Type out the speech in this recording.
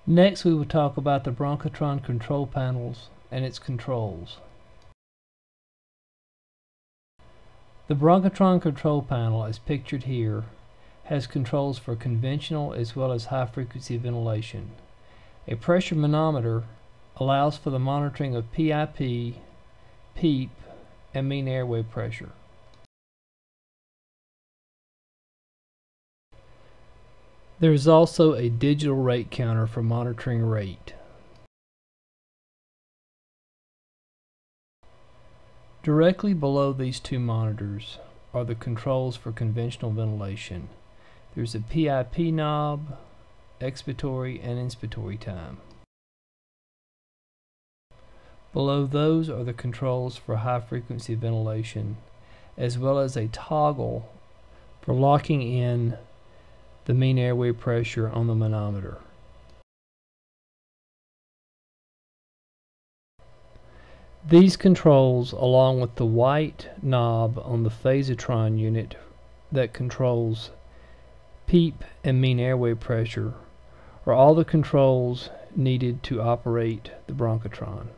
Next we will talk about the Bronchotron control panels and its controls. The Bronchotron control panel, as pictured here, has controls for conventional as well as high frequency ventilation. A pressure manometer allows for the monitoring of PIP, PEEP, and mean airway pressure. There is also a digital rate counter for monitoring rate. Directly below these two monitors are the controls for conventional ventilation. There's a PIP knob, expiratory and inspiratory time. Below those are the controls for high frequency ventilation, as well as a toggle for locking in the mean airway pressure on the manometer. These controls, along with the white knob on the phasotron unit that controls PEEP and mean airway pressure, are all the controls needed to operate the Bronchotron.